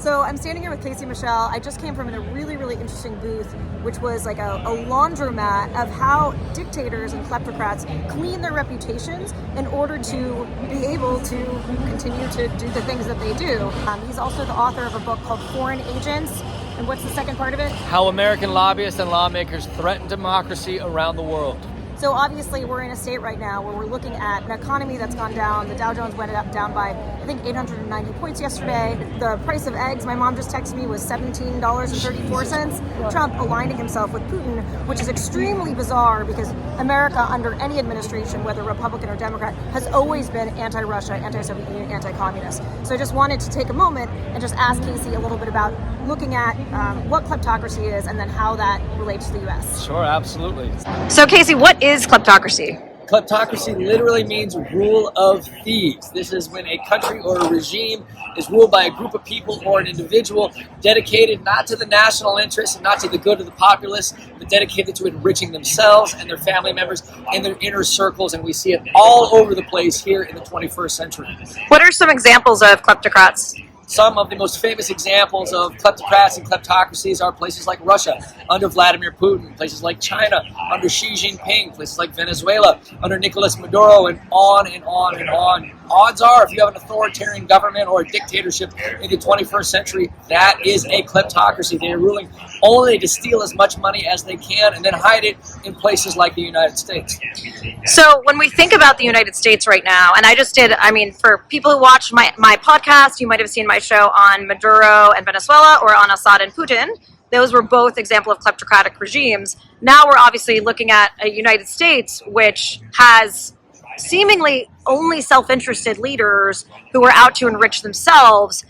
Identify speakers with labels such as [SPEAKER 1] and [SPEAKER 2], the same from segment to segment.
[SPEAKER 1] So I'm standing here with Casey Michel. I just came from a really, really interesting booth, which was like a laundromat of how dictators and kleptocrats clean their reputations in order to be able to continue to do the things that they do. He's also the author of a book called Foreign Agents. And what's the second part of it?
[SPEAKER 2] How American lobbyists and lawmakers threaten democracy around the world.
[SPEAKER 1] So obviously we're in a state right now where we're looking at an economy that's gone down. The Dow Jones went down by, I think, 890 points yesterday. The price of eggs, my mom just texted me, was $17.34. Trump aligning himself with Putin, which is extremely bizarre because America, under any administration, whether Republican or Democrat, has always been anti-Russia, anti-Soviet Union, anti-communist. So I just wanted to take a moment and just ask Casey a little bit about looking at what kleptocracy is and then how that relates to the U.S.
[SPEAKER 2] Sure, absolutely.
[SPEAKER 1] So Casey, what is kleptocracy?
[SPEAKER 2] Kleptocracy literally means rule of thieves. This is when a country or a regime is ruled by a group of people or an individual dedicated not to the national interest and not to the good of the populace, but dedicated to enriching themselves and their family members and their inner circles. And we see it all over the place here in the 21st century.
[SPEAKER 1] What are some examples of kleptocrats?
[SPEAKER 2] Some of the most famous examples of kleptocrats and kleptocracies are places like Russia under Vladimir Putin, places like China under Xi Jinping, places like Venezuela under Nicolas Maduro, and on and on and on. Odds are, if you have an authoritarian government or a dictatorship in the 21st century, that is a kleptocracy. They are ruling only to steal as much money as they can and then hide it in places like the United States.
[SPEAKER 1] So when we think about the United States right now, and for people who watch my podcast, you might have seen my show on Maduro and Venezuela or on Assad and Putin. Those were both examples of kleptocratic regimes. Now we're obviously looking at a United States which has seemingly only self-interested leaders who are out to enrich themselves.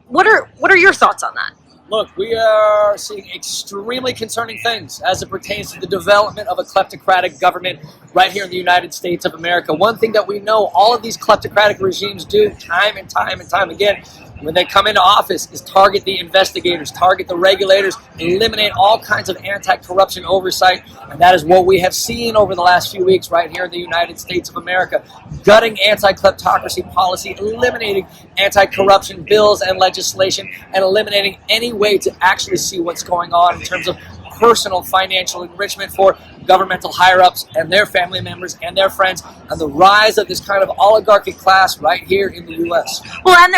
[SPEAKER 1] What are your thoughts on that?
[SPEAKER 2] Look, we are seeing extremely concerning things as it pertains to the development of a kleptocratic government right here in the United States of America. One thing that we know all of these kleptocratic regimes do time and time and time again when they come into office is target the investigators, target the regulators, eliminate all kinds of anti-corruption oversight. And that is what we have seen over the last few weeks right here in the United States of America. Gutting anti-kleptocracy policy, eliminating anti-corruption bills and legislation, and eliminating any way to actually see what's going on in terms of personal financial enrichment for governmental higher-ups and their family members and their friends, and the rise of this kind of oligarchic class right here in the U.S.
[SPEAKER 1] Well, and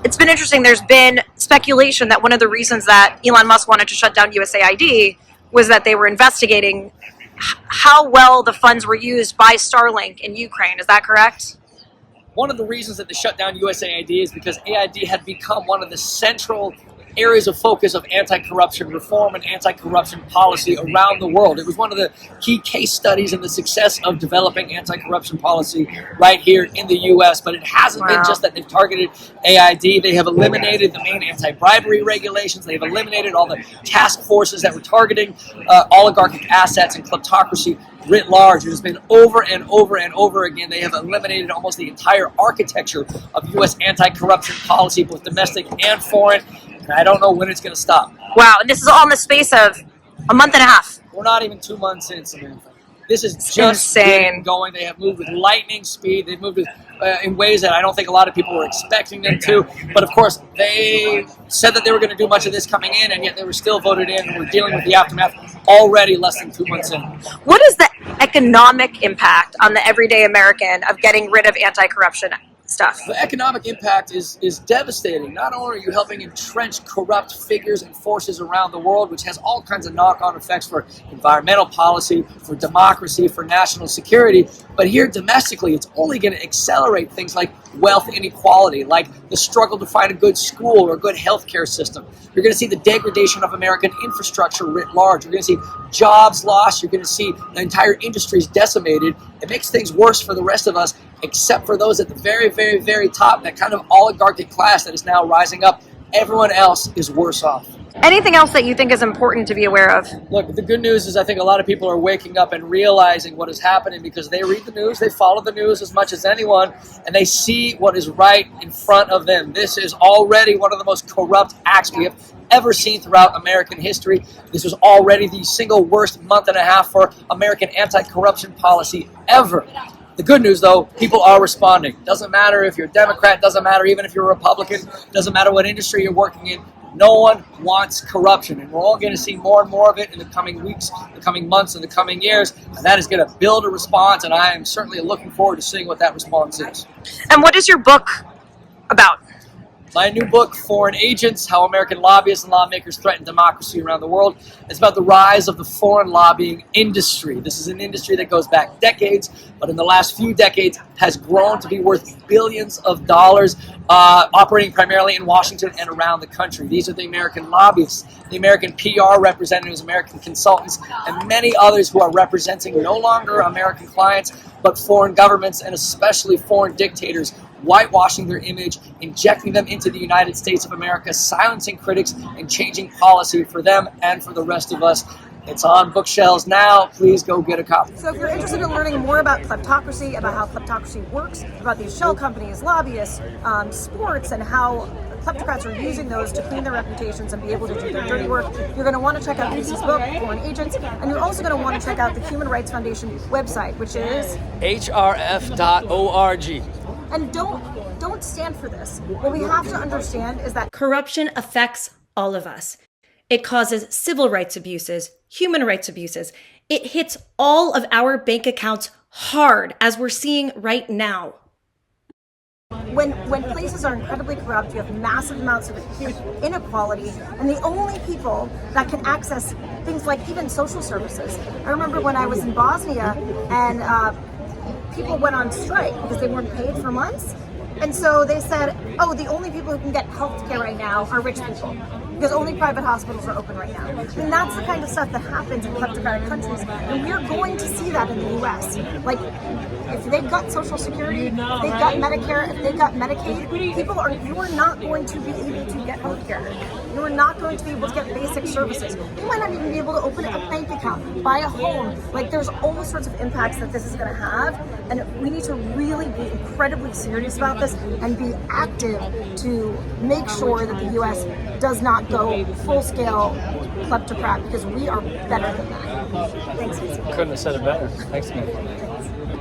[SPEAKER 1] it's been interesting. There's been speculation that one of the reasons that Elon Musk wanted to shut down USAID was that they were investigating how well the funds were used by Starlink in Ukraine. Is that correct?
[SPEAKER 2] One of the reasons that they shut down USAID is because AID had become one of the central areas of focus of anti-corruption reform and anti-corruption policy around the world. It was one of the key case studies in the success of developing anti-corruption policy right here in the U.S. But it hasn't been just that they've targeted AID. They have eliminated the main anti-bribery regulations. They've eliminated all the task forces that were targeting oligarchic assets and kleptocracy writ large. It has been over and over and over again. They have eliminated almost the entire architecture of U.S. anti-corruption policy, both domestic and foreign. And I don't know when it's going to stop.
[SPEAKER 1] Wow, and this is all in the space of a month and a half.
[SPEAKER 2] We're not even 2 months in, Samantha. This is just getting going. They have moved with lightning speed. They've moved in ways that I don't think a lot of people were expecting them to. But of course, they said that they were going to do much of this coming in, and yet they were still voted in, and we're dealing with the aftermath already less than 2 months in.
[SPEAKER 1] What is the economic impact on the everyday American of getting rid of anti-corruption stuff?
[SPEAKER 2] The economic impact is devastating. Not only are you helping entrench corrupt figures and forces around the world, which has all kinds of knock-on effects for environmental policy, for democracy, for national security, but here domestically, it's only going to accelerate things like wealth inequality, like the struggle to find a good school or a good healthcare system. You're going to see the degradation of American infrastructure writ large. You're going to see jobs lost. You're going to see the entire industries decimated. It makes things worse for the rest of us, except for those at the very, very, very top, that kind of oligarchic class that is now rising up. Everyone else is worse off.
[SPEAKER 1] Anything else that you think is important to be aware of?
[SPEAKER 2] Look, the good news is I think a lot of people are waking up and realizing what is happening because they read the news, they follow the news as much as anyone, and they see what is right in front of them. This is already one of the most corrupt acts we have ever seen throughout American history. This was already the single worst month and a half for American anti-corruption policy ever. The good news, though, people are responding. Doesn't matter if you're a Democrat, doesn't matter even if you're a Republican, doesn't matter what industry you're working in. No one wants corruption, and we're all going to see more and more of it in the coming weeks, the coming months, and the coming years, and that is going to build a response, and I am certainly looking forward to seeing what that response is.
[SPEAKER 1] And what is your book about?
[SPEAKER 2] My new book, Foreign Agents, How American Lobbyists and Lawmakers Threaten Democracy Around the World. It's about the rise of the foreign lobbying industry. This is an industry that goes back decades, but in the last few decades has grown to be worth billions of dollars, operating primarily in Washington and around the country. These are the American lobbyists, the American PR representatives, American consultants, and many others who are representing no longer American clients, but foreign governments and especially foreign dictators, whitewashing their image, injecting them into the United States of America, silencing critics, and changing policy for them and for the rest of us. It's on bookshelves now. Please go get a copy.
[SPEAKER 1] So if you're interested in learning more about kleptocracy, about how kleptocracy works, about these shell companies, lobbyists, sports, and how kleptocrats are using those to clean their reputations and be able to do their dirty work, you're going to want to check out Casey's book, Foreign Agents, and you're also going to want to check out the Human Rights Foundation website, which is
[SPEAKER 2] hrf.org.
[SPEAKER 1] And don't stand for this. What we have to understand is that
[SPEAKER 3] corruption affects all of us. It causes civil rights abuses, human rights abuses. It hits all of our bank accounts hard, as we're seeing right now.
[SPEAKER 1] when places are incredibly corrupt, you have massive amounts of inequality, and the only people that can access things like even social services. I remember when I was in Bosnia and people went on strike because they weren't paid for months. And so they said, oh, the only people who can get health care right now are rich people because only private hospitals are open right now. And that's the kind of stuff that happens in kleptocratic countries. And we're going to see that in the US. Like, if they've got Social Security, if they've got Medicare, if they've got Medicaid, you are not going to be able to get health care. You are not going to be able to get basic services. You might not even be able to open a bank account, buy a home. Like, there's all sorts of impacts that this is going to have, and we need to really be incredibly serious about this and be active to make sure that the U.S. does not go full-scale kleptocrat, because we are better than that. Thanks, Casey.
[SPEAKER 2] Couldn't have said it better. Thanks, man.